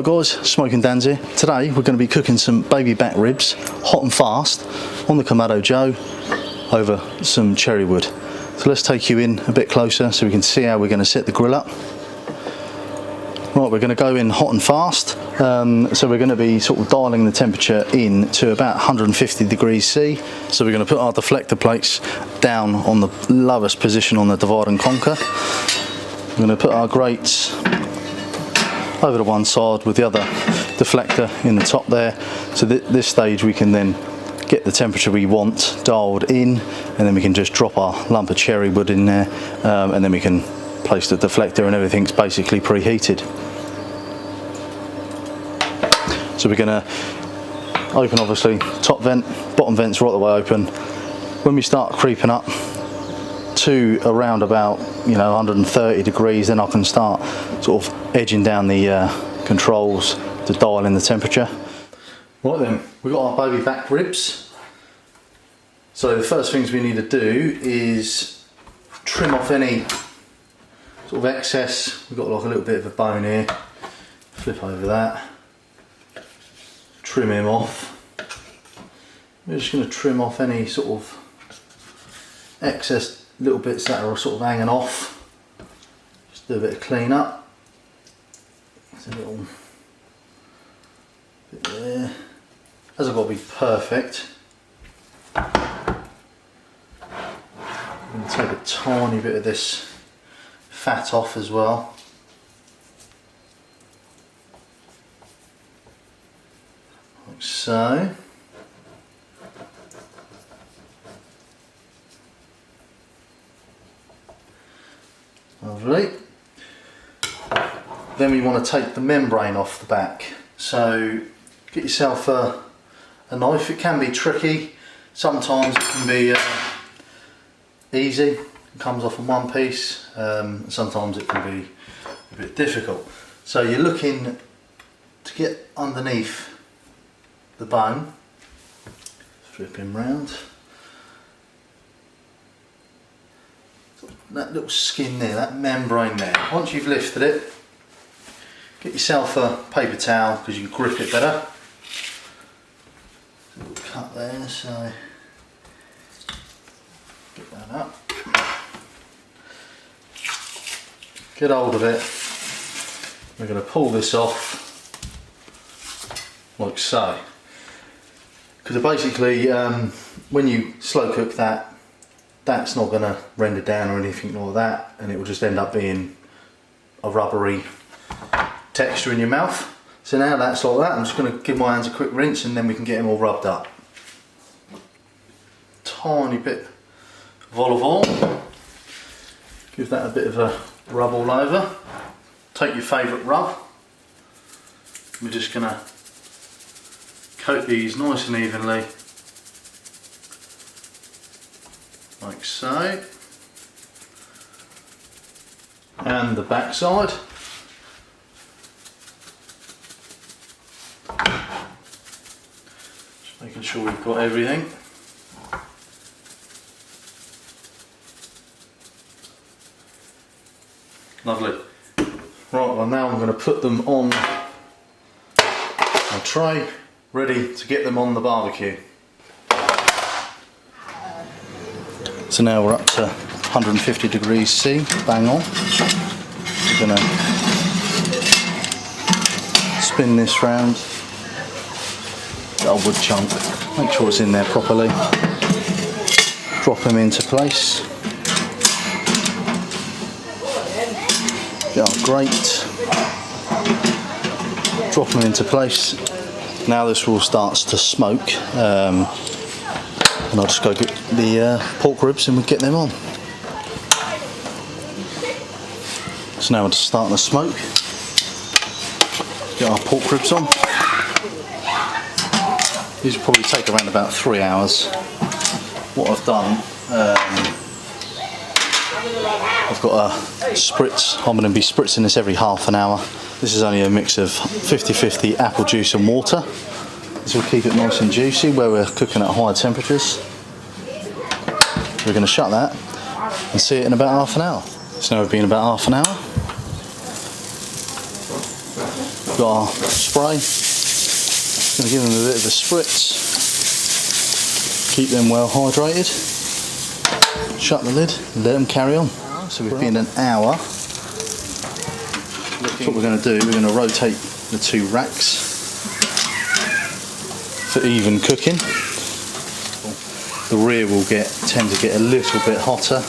guys, Smoking Dan's here. Today we're going to be cooking some baby back ribs, hot and fast, on the Kamado Joe over some cherry wood. So let's take you in a bit closer so we can see how we're going to set the grill up. Right, we're going to go in hot and fast. So we're going to be sort of dialing the temperature in to about 150 degrees C. So we're going to put our deflector plates down on the lowest position on the divide and conquer. We're going to put our grates over to one side with the other deflector in the top there. So this stage we can then get the temperature we want dialed in, and then we can just drop our lump of cherry wood in there, and then we can place the deflector and everything's basically preheated. So we're going to open obviously top vent, bottom vent's right the way open. When we start creeping up to around about 130 degrees, then I can start sort of edging down the controls to dial in the temperature. Right then, we've got our baby back ribs. So the first things we need to do is trim off any sort of excess. We've got like a little bit of a bone here. Flip over that. Trim him off. We're just going to trim off any sort of excess little bits that are sort of hanging off. Just do a bit of clean up. There's a little bit there. Hasn't got to be perfect. I'm going to take a tiny bit of this fat off as well. Like so. Lovely. Then we want to take the membrane off the back. So get yourself a knife. It can be tricky. Sometimes it can be easy. It comes off in one piece. Sometimes it can be a bit difficult. So you're looking to get underneath the bone. Strip him round. That little skin there, that membrane there. Once you've lifted it, get yourself a paper towel because you can grip it better. A little cut there, so get that up. Get hold of it. We're going to pull this off like so. Because basically, when you slow cook that, that's not going to render down or anything like that, and it will just end up being a rubbery texture in your mouth. So now that's like that, I'm just going to give my hands a quick rinse and then we can get them all rubbed up. Tiny bit of olive oil, give that a bit of a rub all over. Take your favourite rub. We're just going to coat these nice and evenly. Like so, and the back side. Just making sure we've got everything. Lovely. Right, well now I'm going to put them on a tray, ready to get them on the barbecue. So now we're up to 150 degrees C, bang on. We're going to spin this round. Got a wood chunk, make sure it's in there properly. Drop them into place. Get our grate. Drop them into place. Now this all starts to smoke. And I'll just go get the pork ribs and we'll get them on. So now we're just starting to smoke. Get our pork ribs on. These will probably take around about 3 hours. What I've done, I've got a spritz. I'm going to be spritzing this every half an hour. This is only a mix of 50-50 apple juice and water. This will keep it nice and juicy where we're cooking at higher temperatures. We're going to shut that and see it in about half an hour. So now we've been about half an hour. got our spray. Going to give them a bit of a spritz. Keep them well hydrated. Shut the lid and let them carry on. So we've been an hour. What we're going to do, we're going to rotate the 2 racks for even cooking. The rear will tend to get a little bit hotter.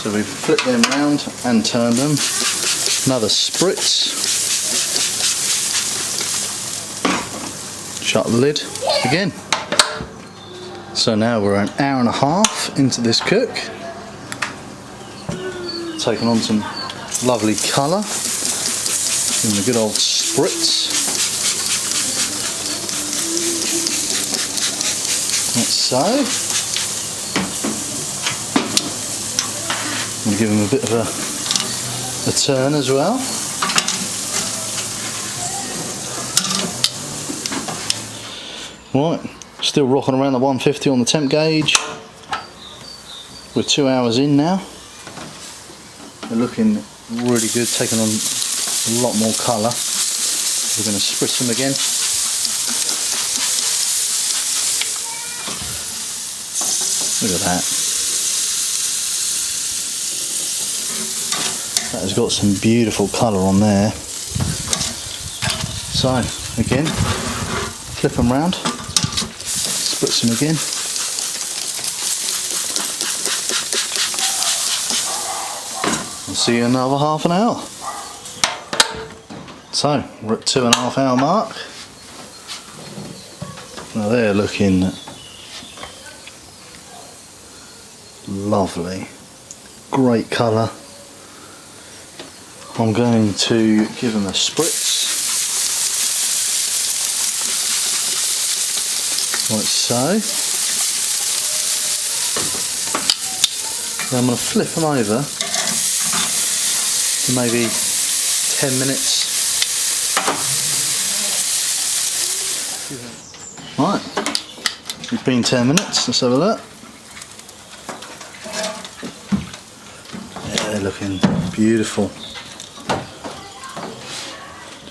So we flip them round and turn them. Another spritz. Shut the lid again. So now we're an hour and a half into this cook. Taking on some lovely colour. Giving a good old spritz. Like so. I'm going to give them a bit of a turn as well. Right, still rocking around the 150 on the temp gauge. We're 2 hours in now. They're looking really good, taking on a lot more colour. We're going to spritz them again. Look at that. That has got some beautiful colour on there. So, again, flip them round, spritz them again. I'll see you in another half an hour. So, we're at 2.5 hour mark. Now they're looking lovely. Great colour. I'm going to give them a spritz. Like so. Then I'm going to flip them over for maybe 10 minutes. Right, it's been 10 minutes, let's have a look. Yeah, they're looking beautiful.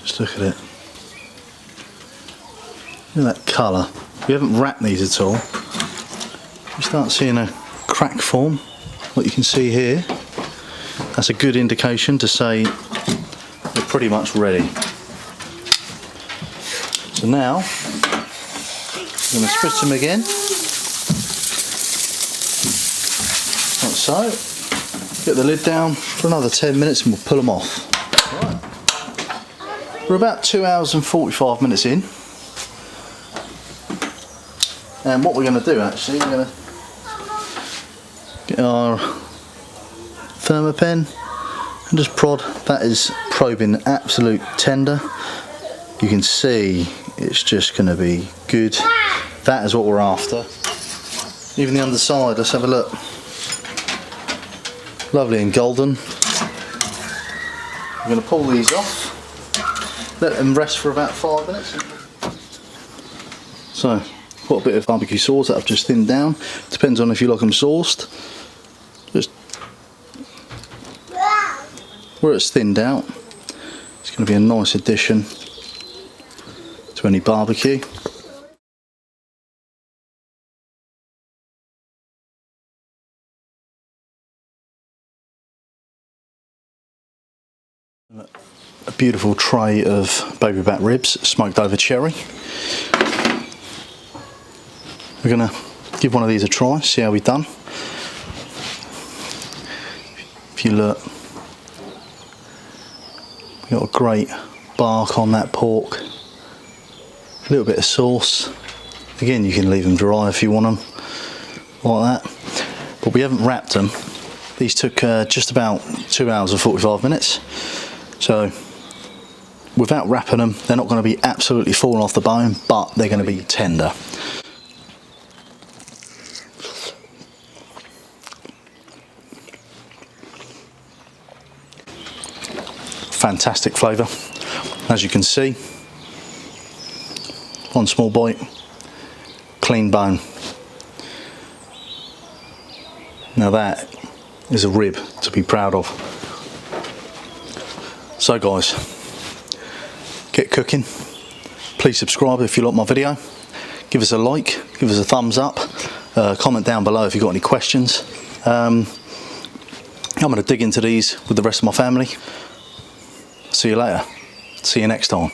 Just look at it. Look at that colour. We haven't wrapped these at all. You start seeing a crack form, what you can see here. That's a good indication to say they're pretty much ready. So now, I'm going to spritz them again, like so. Get the lid down for another 10 minutes and we'll pull them off. Right. We're about 2 hours and 45 minutes in. And what we're going to do actually, we're going to get our thermopen and just prod. That is probing absolute tender. You can see it's just going to be good. That is what we're after. Even the underside, let's have a look. Lovely and golden. We're going to pull these off. Let them rest for about 5 minutes. So, got a bit of barbecue sauce that I've just thinned down. Depends on if you like them sauced. Just where it's thinned out, it's going to be a nice addition to any barbecue. A beautiful tray of Babyback ribs, smoked over cherry. We're going to give one of these a try, see how we've done. If you look, we've got a great bark on that pork. A little bit of sauce. Again, you can leave them dry if you want them, like that. But we haven't wrapped them. These took just about 2 hours and 45 minutes. So, without wrapping them, they're not going to be absolutely falling off the bone, but they're going to be tender. Fantastic flavour, as you can see. One small bite, clean bone. Now that is a rib to be proud of. So guys, get cooking. Please subscribe if you like my video. Give us a like, give us a thumbs up, comment down below if you've got any questions. I'm going to dig into these with the rest of my family. See you later. See you next time.